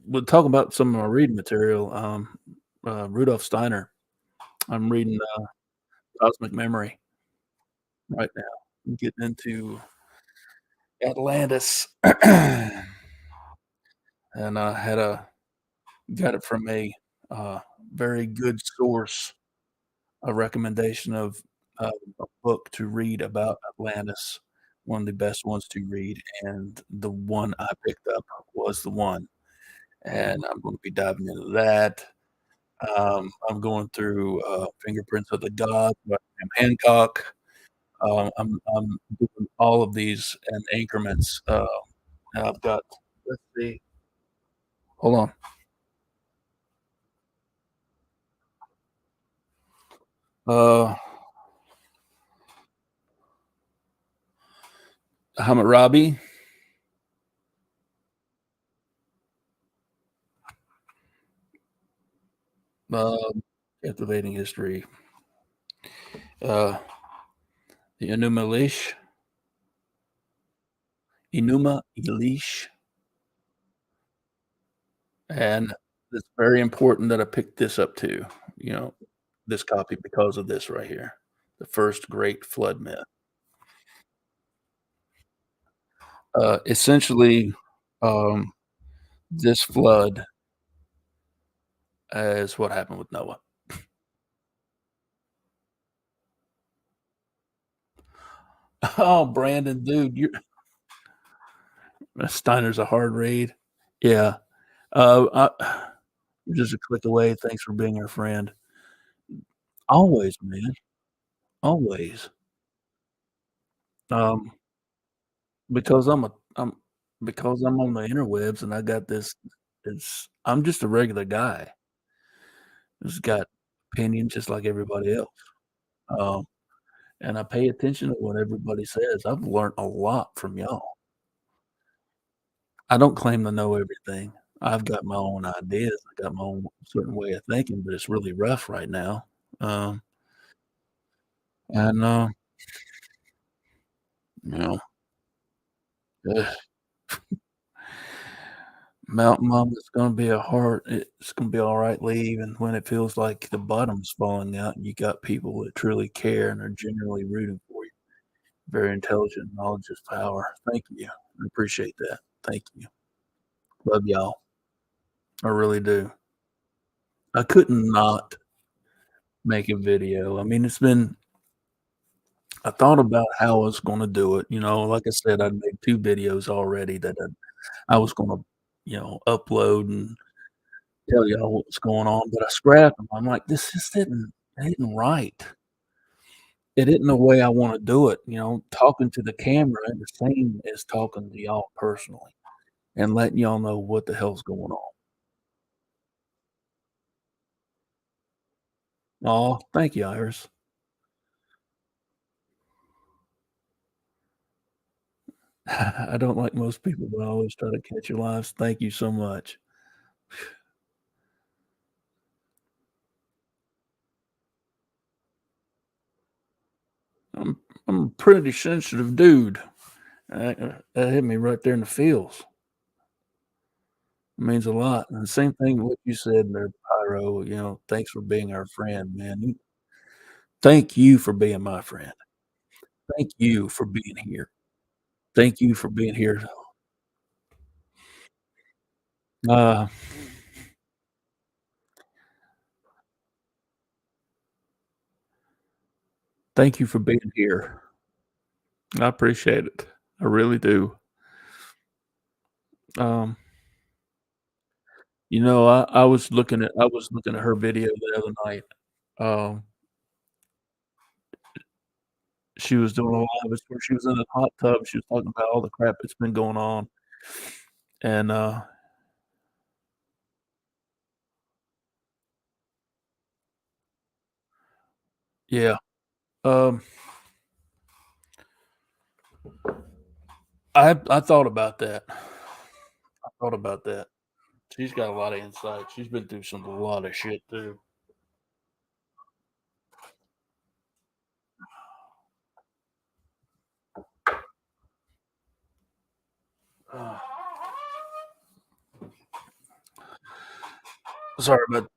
we'll talk about some of my reading material. Rudolf Steiner. I'm reading Cosmic Memory right now. I'm getting into Atlantis, and I had a got it from uh, very good source, a recommendation of a book to read about Atlantis, one of the best ones to read, and the one I picked up was the one, and I'm gonna be diving into that. I'm going through Fingerprints of the Gods by Graham Hancock. I'm doing all of these in increments. I've got, let's see, hold on. Uh, Hammurabi, um, Captivating History, uh, the Enuma Elish, and it's very important that I picked this up too. You know, this copy because of this right here, the first great flood myth. Essentially, um, this flood is what happened with Noah. Oh, Brandon, dude, you're Steiner's a hard read. Yeah. You're just a click away. Thanks for being our friend. Always, man. Always. Um, because I'm because I'm on the interwebs and I got this I'm just a regular guy who's got opinions just like everybody else. Um, and I pay attention to what everybody says. I've learned a lot from y'all. I don't claim to know everything. I've got my own ideas. I got my own certain way of thinking, but it's really rough right now. Um, and, you know, ugh, Mountain Mama's gonna be a hard it's gonna be alright leaving when it feels like the bottom's falling out and you got people that truly care and are genuinely rooting for you. Very intelligent. Knowledge is power. Thank you. I appreciate that. Thank you. Love y'all. I really do. I couldn't not make a video. I mean, I thought about how I was gonna do it, like I said, I'd made 2 videos already that I was gonna, upload and tell y'all what was going on, but I scrapped them. I'm like, "This just isn't right. It isn't the way I wanna do it," talking to the camera ain't the same as talking to y'all personally and letting y'all know what the hell's going on. Aw, thank you, Iris. I don't like most people, but I always try to catch your lives. Thank you so much. I'm I'm a pretty sensitive dude. That hit me right there in the feels. It means a lot, and the same thing what you said there, Pyro, thanks for being our friend, man. Thank you for being my friend. Thank you for being here. Thank you for being here. Uh, thank you for being here. I appreciate it. I really do. Um, I was looking at her video the other night. Um, she was doing a live, it's where she was in a hot tub, she was talking about all the crap that's been going on, and, yeah, um, I thought about that. I thought about that. She's got a lot of insight. She's been through a lot of shit too. Uh, sorry about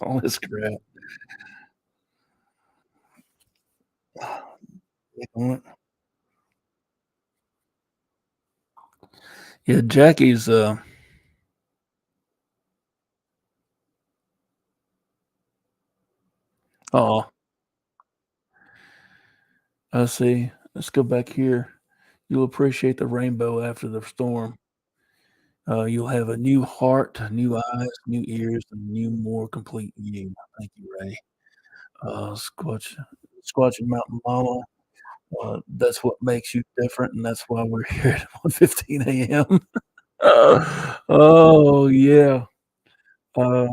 all this crap. Yeah, Jackie's, oh, I see. Let's go back here. You'll appreciate the rainbow after the storm. You'll have a new heart, new eyes, new ears, and new, more complete you. Thank you, Ray. Squatching Mountain Mama. That's what makes you different, and that's why we're here at 1:15 AM. Oh, yeah. Uh,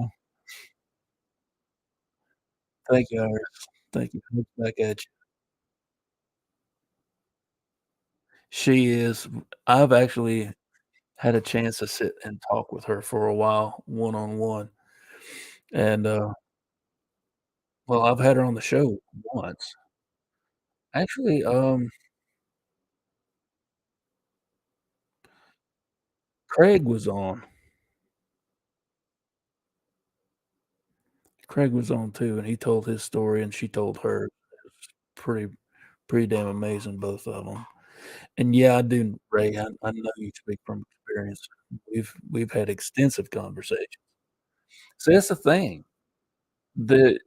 thank you, Iris. Thank you. Look back at you. She is I've actually had a chance to sit and talk with her for a while, one-on-one, and, well, I've had her on the show once. Actually, Craig was on. Craig was on too, and he told his story, and she told hers. It's pretty damn amazing, both of them. And yeah, I do, Ray, I know you speak from experience. We've had extensive conversations. See, that's the thing. The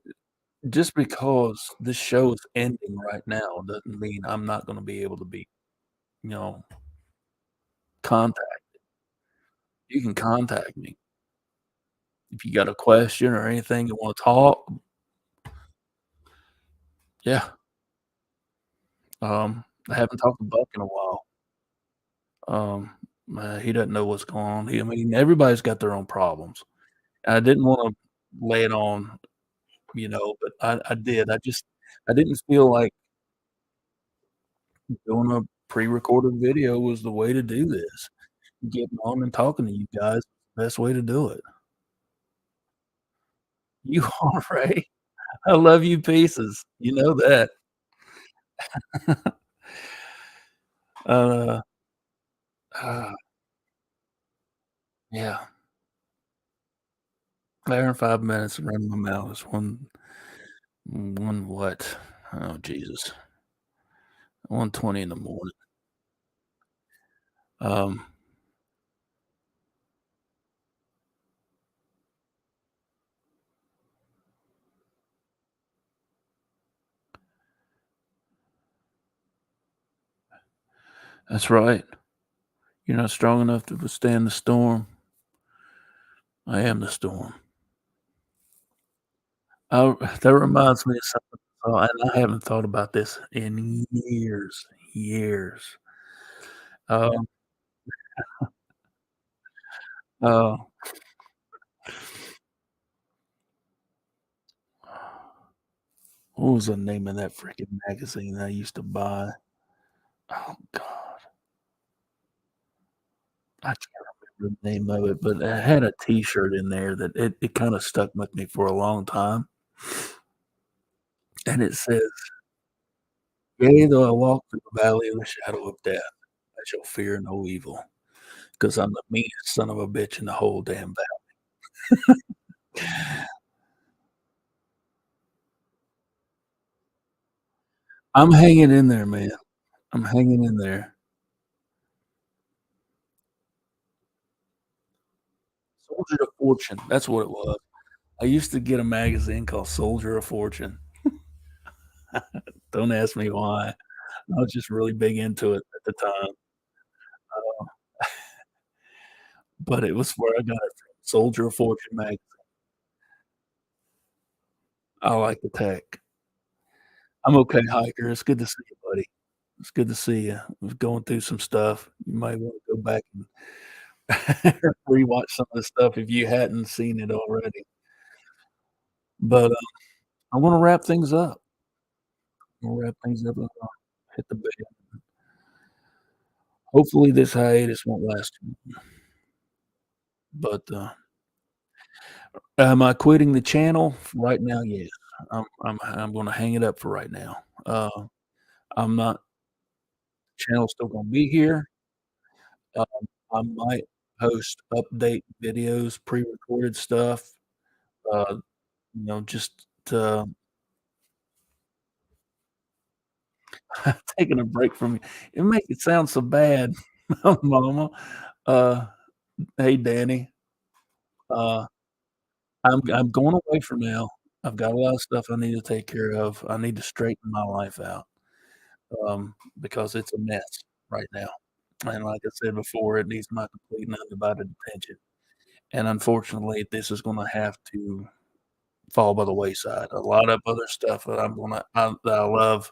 Just because this show is ending right now doesn't mean I'm not gonna be able to be, you know, contact you can contact me. If you got a question or anything you wanna talk, yeah. I haven't talked to Buck in a while. He doesn't know what's going on. I mean, everybody's got their own problems. I didn't wanna lay it on, but I did. I didn't feel like doing a pre-recorded video was the way to do this. getting on and talking to you guys is the best way to do it. You are, Ray. I love you pieces. You know that. Uh, ah, yeah. Hour and 5 minutes running my mouth is one what? Oh, Jesus. 1:20 in the morning. Um, that's right. You're not strong enough to withstand the storm. I am the storm. Oh, that reminds me of something, and I haven't thought about this in years, years. Um, uh, what was the name of that freaking magazine I used to buy? Oh god, I can't remember the name of it, but it had a T-shirt in there that it kinda stuck with me for a long time, and it says, "Yea, though I walk through the valley of the shadow of death, I shall fear no evil, because 'cause I'm the meanest son of a bitch in the whole damn valley." I'm hanging in there, man. I'm hanging in there. Soldier of Fortune, that's what it was. I used to get a magazine called Soldier of Fortune. Don't ask me why. I was just really big into it at the time, but it was where I got it from. Soldier of Fortune mag I like the tech. I'm okay, hiker. It's good to see you, buddy. It's good to see you. I was going through some stuff. You might wanna go back and rewatch some of the stuff if you hadn't seen it already. But, I wanna wrap things up. We'll wrap things up and hit the bed. Hopefully, this hiatus won't last too long, but, am I quitting the channel? Right now, yes. I'm gonna hang it up for right now. I'm not channel's still gonna be here. Um, I might post update videos, pre-recorded stuff, uh, just, taking a break from you. It make it sound so bad, mama. Uh, hey, Danny. Uh, I'm going away for now. I've got a lot of stuff I need to take care of. I need to straighten my life out, because it's a mess right now. And like I said before, it needs my complete and undivided attention. And unfortunately, this is gonna have to fall by the wayside. A lot of other stuff that that I love,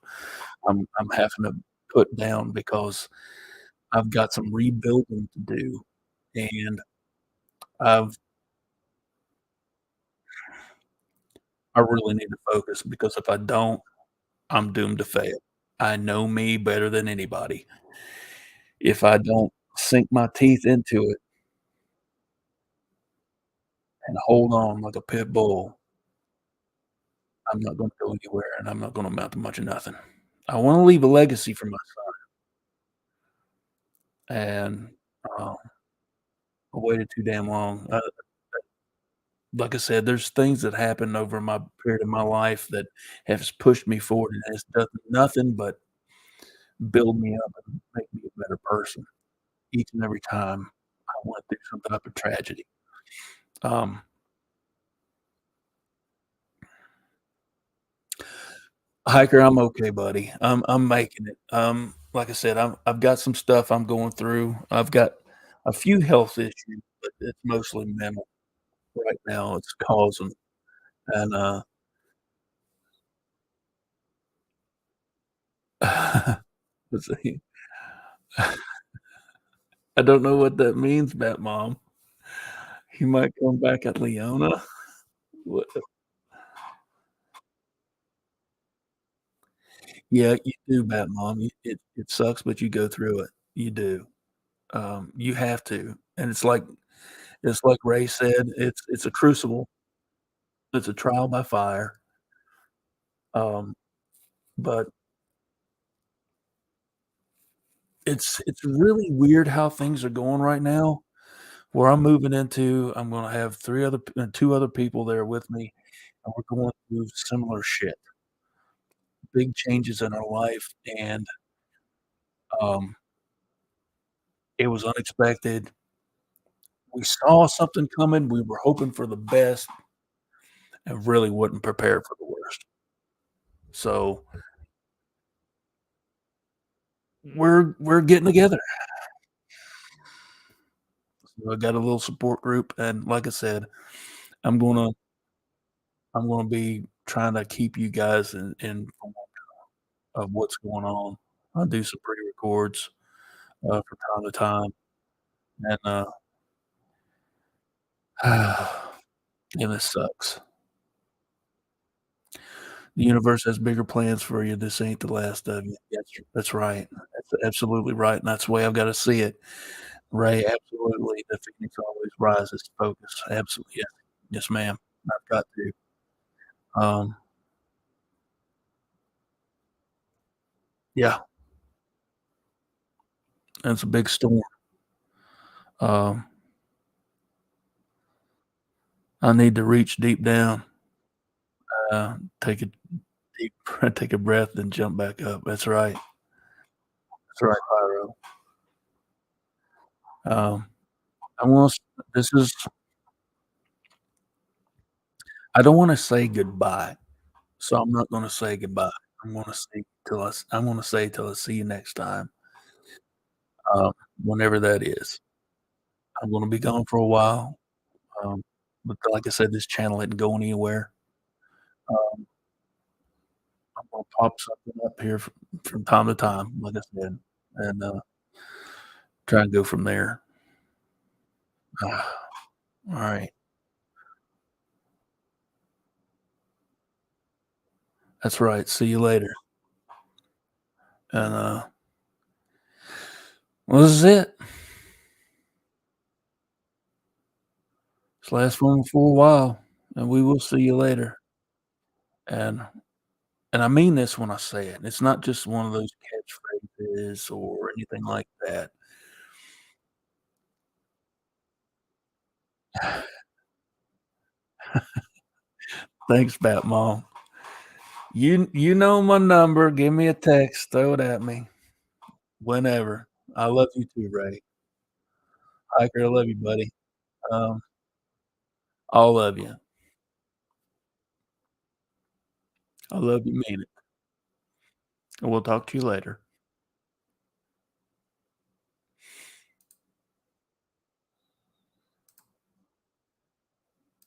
I'm having to put down because I've got some rebuilding to do, and I've I really need to focus because if I don't, I'm doomed to fail. I know me better than anybody. If I don't sink my teeth into it and hold on like a pit bull, I'm not gonna go anywhere, and I'm not gonna amount to much of nothing. I wanna leave a legacy for my son, and, I waited too damn long. Like I said, there's things that happened over my period of my life that has pushed me forward and has done nothing but build me up and make me a better person each and every time I went through some type of tragedy. Um, Hiker, I'm okay, buddy. I'm making it. Like I said, I've got some stuff I'm going through. I've got a few health issues, but it's mostly mental right now. It's causing and let's see. I don't know what that means, Bat Mom. He might come back at Leona. What yeah, you do, Bat Mom. It sucks, but you go through it. You do. You have to, and it's like Ray said, it's a crucible, it's a trial by fire, um, but it's really weird how things are going right now, where I'm gonna have 2 other people there with me, and we're going through similar shit, big changes in our life, and, um, it was unexpected. We saw something coming, we were hoping for the best, and really wasn't prepared for the worst. So, we're getting together. So I got a little support group, and like I said, I'm gonna I'm gonna be trying to keep you guys informed of what's going on. I'll do some pre-records, from time to time, and, and this sucks. The universe has bigger plans for you. This ain't the last of you. That's right. That's absolutely right, and that's the way I've gotta see it. Ray, absolutely, the phoenix always rises. Focus. Absolutely, yes. Yes, ma'am. I've got to. Um, yeah, it's a big storm. Um, I need to reach deep down, take a deep take a breath, and jump back up. That's right. That's right, Pyro. Um, I want this is I don't wanna say goodbye, so I'm not gonna say goodbye. I'm gonna say till I see you next time, um, whenever that is. I'm gonna be gone for a while, but like I said, this channel isn't going anywhere. Um, I'm gonna pop something up here from time to time, like I said, and, try and go from there. Alright. That's right. See you later. And, well, this is it. This last one for a while, and we will see you later. And I mean this when I say it. It's not just one of those catchphrases or anything like that. Thanks, Bat Mom. You know my number. Give me a text. Throw it at me whenever. I love you too, Ray. Hiker, I love you, buddy. Um, all of you. I love you, mean it. And we'll talk to you later.